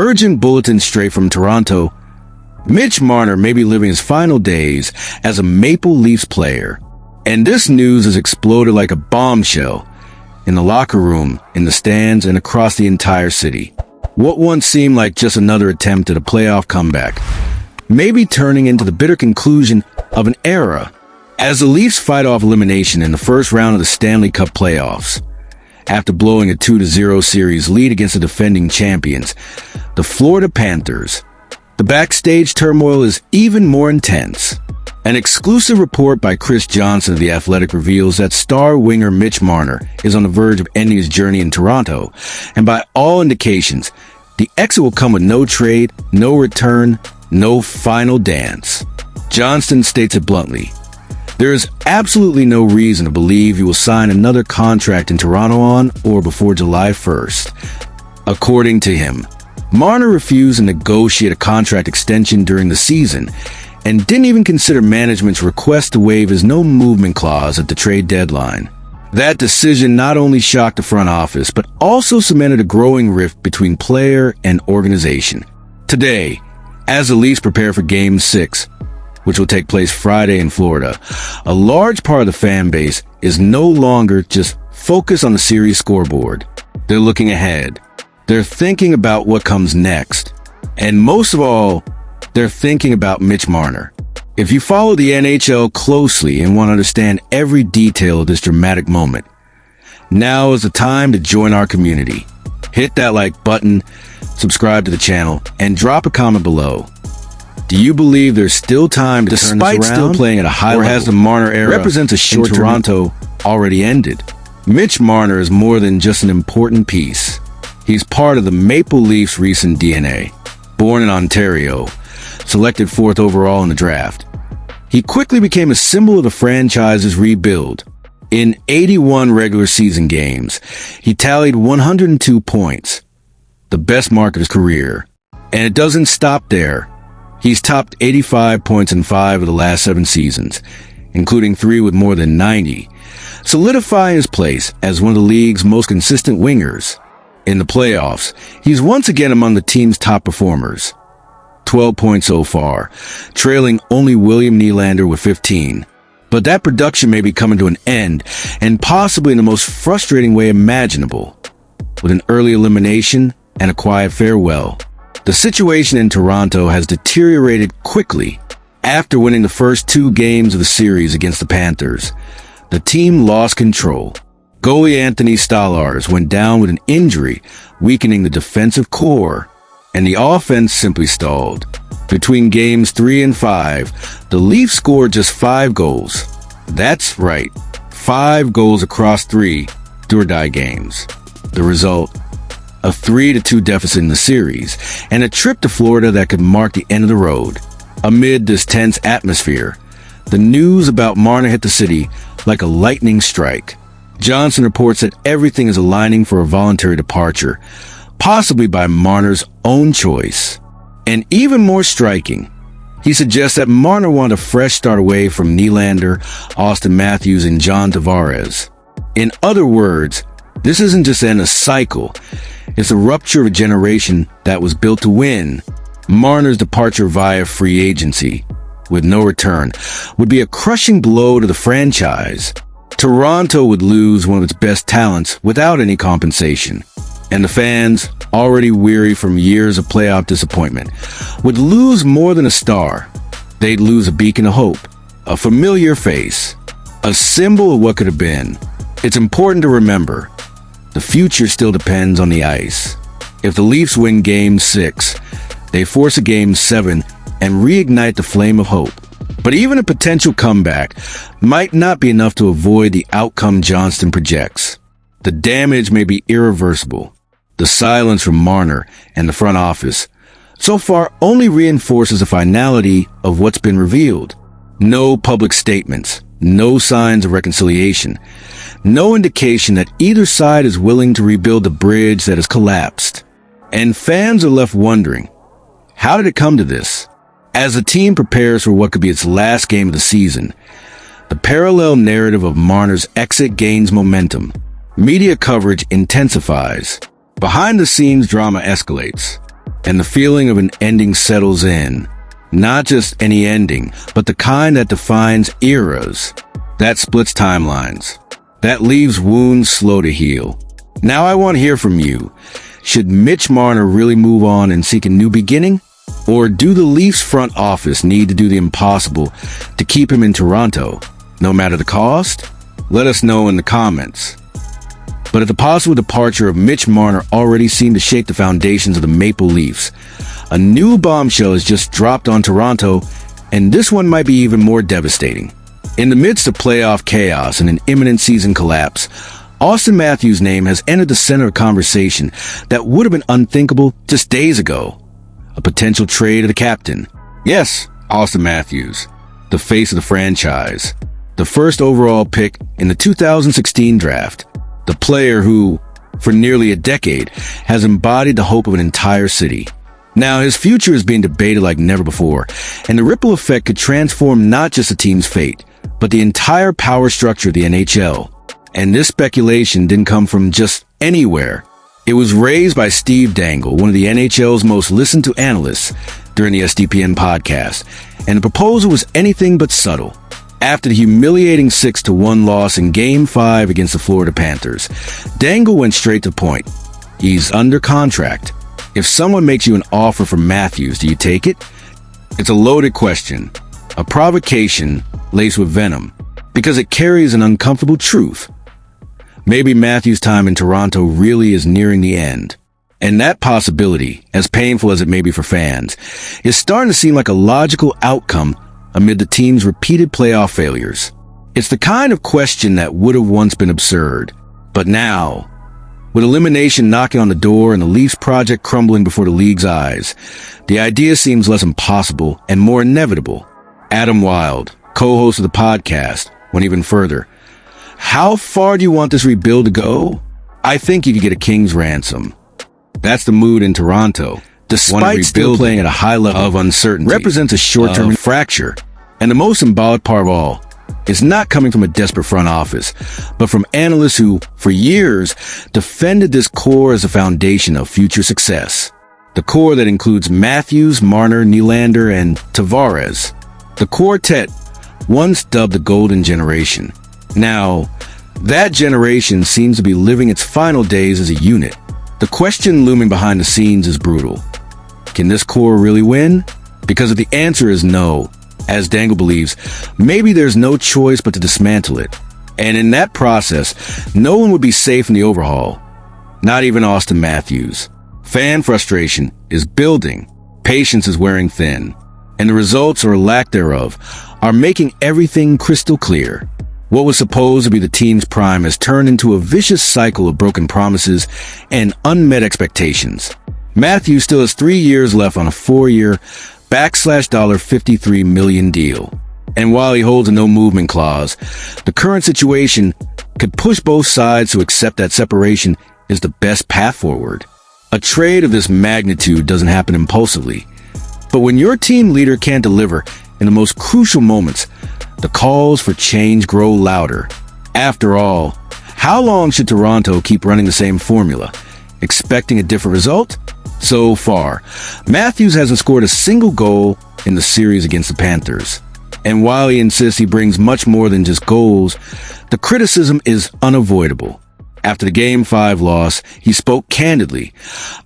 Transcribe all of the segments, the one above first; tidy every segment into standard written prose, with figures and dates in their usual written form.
Urgent bulletin straight from Toronto. Mitch Marner may be living his final days as a Maple Leafs player. And this news has exploded like a bombshell in the locker room, in the stands, and across the entire city. What once seemed like just another attempt at a playoff comeback may be turning into the bitter conclusion of an era as the Leafs fight off elimination in the first round of the Stanley Cup playoffs. After blowing a 2-0 series lead against the defending champions, the Florida Panthers, the backstage turmoil is even more intense. An exclusive report by Chris Johnston of The Athletic reveals that star winger Mitch Marner is on the verge of ending his journey in Toronto, and by all indications, the exit will come with no trade, no return, no final dance. Johnston states it bluntly. There is absolutely no reason to believe he will sign another contract in Toronto on or before July 1st. According to him, Marner refused to negotiate a contract extension during the season and didn't even consider management's request to waive his no-movement clause at the trade deadline. That decision not only shocked the front office, but also cemented a growing rift between player and organization. Today, as the Leafs prepare for Game 6, which will take place Friday in Florida, a large part of the fan base is no longer just focused on the series scoreboard. They're looking ahead. They're thinking about what comes next. And most of all, they're thinking about Mitch Marner. If you follow the NHL closely and want to understand every detail of this dramatic moment, now is the time to join our community. Hit that like button, subscribe to the channel, and drop a comment below. Do you believe there's still time to turn this around? Despite still playing at a high level, or has the Marner era represents a short Toronto already ended? Mitch Marner is more than just an important piece. He's part of the Maple Leafs' recent DNA. Born in Ontario, selected 4th overall in the draft, he quickly became a symbol of the franchise's rebuild. In 81 regular season games, he tallied 102 points, the best mark of his career. And it doesn't stop there. He's topped 85 points in 5 of the last 7 seasons, including 3 with more than 90, solidifying his place as one of the league's most consistent wingers. In the playoffs, he's once again among the team's top performers. 12 points so far, trailing only William Nylander with 15. But that production may be coming to an end, and possibly in the most frustrating way imaginable, with an early elimination and a quiet farewell. The situation in Toronto has deteriorated quickly. After winning the first 2 games of the series against the Panthers, the team lost control. Goalie Anthony Stolarz went down with an injury, weakening the defensive core, and the offense simply stalled. Between games 3 and 5, the Leafs scored just 5 goals. That's right, 5 goals across 3 do-or-die games. The result, a 3-2 deficit in the series, and a trip to Florida that could mark the end of the road. Amid this tense atmosphere, the news about Marner hit the city like a lightning strike. Johnson reports that everything is aligning for a voluntary departure, possibly by Marner's own choice. And even more striking, he suggests that Marner wanted a fresh start away from Nylander, Auston Matthews, and John Tavares. In other words, this isn't just a cycle, it's a rupture of a generation that was built to win. Marner's departure via free agency, with no return, would be a crushing blow to the franchise. Toronto would lose one of its best talents without any compensation. And the fans, already weary from years of playoff disappointment, would lose more than a star. They'd lose a beacon of hope, a familiar face, a symbol of what could have been. It's important to remember, the future still depends on the ice. If the Leafs win Game 6, they force a Game 7 and reignite the flame of hope. But even a potential comeback might not be enough to avoid the outcome Johnston projects. The damage may be irreversible. The silence from Marner and the front office so far only reinforces the finality of what's been revealed. No public statements, no signs of reconciliation, no indication that either side is willing to rebuild the bridge that has collapsed. And fans are left wondering, how did it come to this? As the team prepares for what could be its last game of the season, the parallel narrative of Marner's exit gains momentum. Media coverage intensifies. Behind-the-scenes drama escalates. and the feeling of an ending settles in. Not just any ending, but the kind that defines eras, that splits timelines, that leaves wounds slow to heal. Now I want to hear from you. Should Mitch Marner really move on and seek a new beginning? Or do the Leafs front office need to do the impossible to keep him in Toronto, no matter the cost? Let us know in the comments. But if the possible departure of Mitch Marner already seemed to shake the foundations of the Maple Leafs, a new bombshell has just dropped on Toronto, and this one might be even more devastating. In the midst of playoff chaos and an imminent season collapse, Auston Matthews' name has entered the center of conversation that would have been unthinkable just days ago. A potential trade of the captain. Yes, Auston Matthews, the face of the franchise, the first overall pick in the 2016 draft, the player who, for nearly a decade, has embodied the hope of an entire city. Now, his future is being debated like never before, and the ripple effect could transform not just a team's fate, but the entire power structure of the NHL. And this speculation didn't come from just anywhere. It was raised by Steve Dangle, one of the NHL's most listened to analysts, during the SDPN podcast, and the proposal was anything but subtle. After the humiliating 6-1 loss in Game 5 against the Florida Panthers, Dangle went straight to the point. He's under contract. If someone makes you an offer for Matthews, do you take it? It's a loaded question, a provocation laced with venom, because it carries an uncomfortable truth. Maybe Matthews' time in Toronto really is nearing the end. And that possibility, as painful as it may be for fans, is starting to seem like a logical outcome amid the team's repeated playoff failures. It's the kind of question that would have once been absurd. But now, with elimination knocking on the door and the Leafs project crumbling before the league's eyes, the idea seems less impossible and more inevitable. Adam Wilde, co-host of the podcast, went even further. How far do you want this rebuild to go? I think you could get a king's ransom. That's the mood in Toronto. Despite still playing at a high level of uncertainty, represents a short-term fracture. And the most symbolic part of all is not coming from a desperate front office, but from analysts who, for years, defended this core as a foundation of future success. The core that includes Matthews, Marner, Nylander, and Tavares. The quartet, once dubbed the Golden Generation. Now, that generation seems to be living its final days as a unit. The question looming behind the scenes is brutal. Can this core really win? Because if the answer is no, as Dangle believes, maybe there's no choice but to dismantle it. And in that process, no one would be safe in the overhaul. Not even Auston Matthews. Fan frustration is building. Patience is wearing thin. And the results, or lack thereof, are making everything crystal clear. What was supposed to be the team's prime has turned into a vicious cycle of broken promises and unmet expectations. Matthews still has 3 years left on a 4-year $53 million deal. And while he holds a no-movement clause, the current situation could push both sides to accept that separation is the best path forward. A trade of this magnitude doesn't happen impulsively. But when your team leader can't deliver in the most crucial moments, the calls for change grow louder. After all, how long should Toronto keep running the same formula, expecting a different result? So far, Matthews hasn't scored a single goal in the series against the Panthers. And while he insists he brings much more than just goals, the criticism is unavoidable. After the Game 5 loss, he spoke candidly.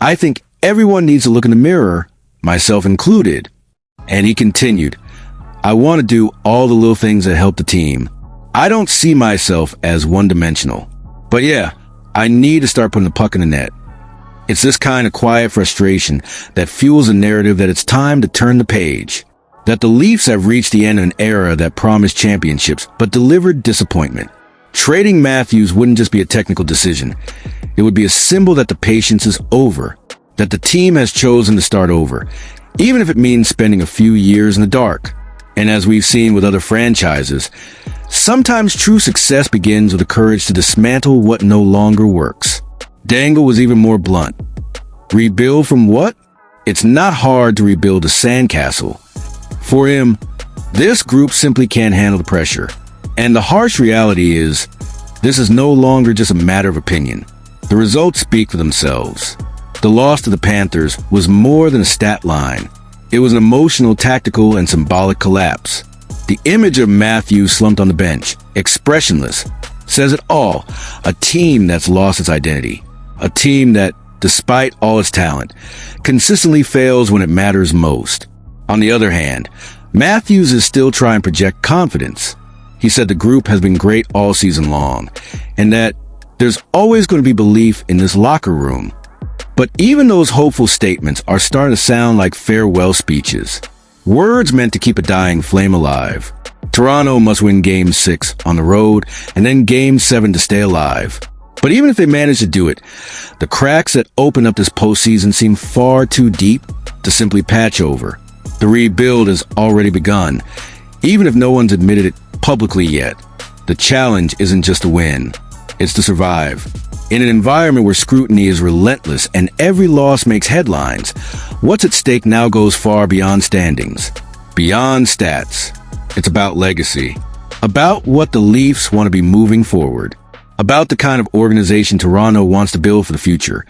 I think everyone needs to look in the mirror, myself included. And he continued, I want to do all the little things that help the team. I don't see myself as one-dimensional. But yeah, I need to start putting the puck in the net. It's this kind of quiet frustration that fuels the narrative that it's time to turn the page. That the Leafs have reached the end of an era that promised championships but delivered disappointment. Trading Matthews wouldn't just be a technical decision. It would be a symbol that the patience is over. That the team has chosen to start over, even if it means spending a few years in the dark. And as we've seen with other franchises, sometimes true success begins with the courage to dismantle what no longer works. Dangle was even more blunt. Rebuild from what? It's not hard to rebuild a sandcastle. For him, this group simply can't handle the pressure. And the harsh reality is, this is no longer just a matter of opinion. The results speak for themselves. The loss to the Panthers was more than a stat line. It was an emotional, tactical, and symbolic collapse. The image of Matthews slumped on the bench, expressionless, says it all. A team that's lost its identity. A team that, despite all its talent, consistently fails when it matters most. On the other hand, Matthews is still trying to project confidence. He said the group has been great all season long, and that there's always going to be belief in this locker room. But even those hopeful statements are starting to sound like farewell speeches. Words meant to keep a dying flame alive. Toronto must win Game 6 on the road and then Game 7 to stay alive. But even if they manage to do it, the cracks that open up this postseason seem far too deep to simply patch over. The rebuild has already begun, even if no one's admitted it publicly yet. The challenge isn't just to win, it's to survive. In an environment where scrutiny is relentless and every loss makes headlines, what's at stake now goes far beyond standings, beyond stats. It's about legacy, about what the Leafs want to be moving forward, about the kind of organization Toronto wants to build for the future,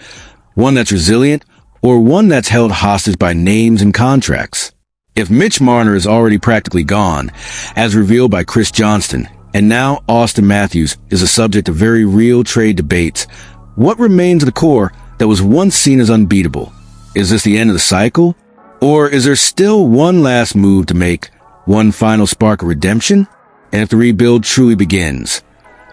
one that's resilient or one that's held hostage by names and contracts. If Mitch Marner is already practically gone, as revealed by Chris Johnston, and now Auston Matthews is a subject of very real trade debates, what remains of the core that was once seen as unbeatable? Is this the end of the cycle? Or is there still one last move to make, one final spark of redemption? And if the rebuild truly begins,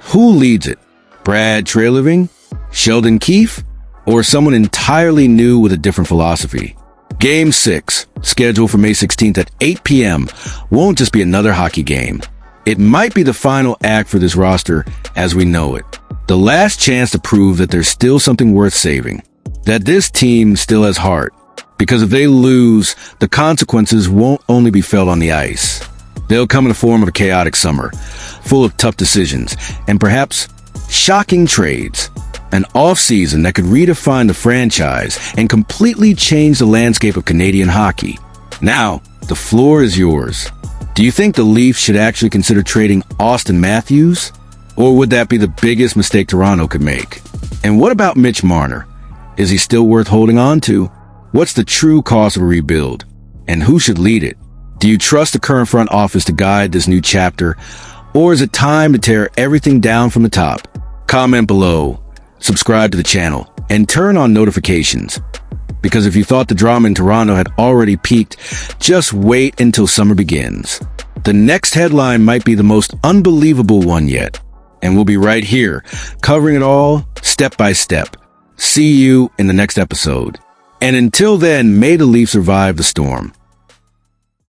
who leads it? Brad Treliving? Sheldon Keefe? Or someone entirely new with a different philosophy? Game 6, scheduled for May 16th at 8 p.m., won't just be another hockey game. It might be the final act for this roster as we know it. The last chance to prove that there's still something worth saving. That this team still has heart. Because if they lose, the consequences won't only be felt on the ice. They'll come in the form of a chaotic summer, full of tough decisions, and perhaps shocking trades. An offseason that could redefine the franchise and completely change the landscape of Canadian hockey. Now, the floor is yours. Do you think the Leafs should actually consider trading Auston Matthews? Or would that be the biggest mistake Toronto could make? And what about Mitch Marner? Is he still worth holding on to? What's the true cost of a rebuild? And who should lead it? Do you trust the current front office to guide this new chapter? Or is it time to tear everything down from the top? Comment below, subscribe to the channel, and turn on notifications. Because if you thought the drama in Toronto had already peaked, just wait until summer begins. The next headline might be the most unbelievable one yet. And we'll be right here, covering it all, step by step. See you in the next episode. And until then, may the Leafs survive the storm.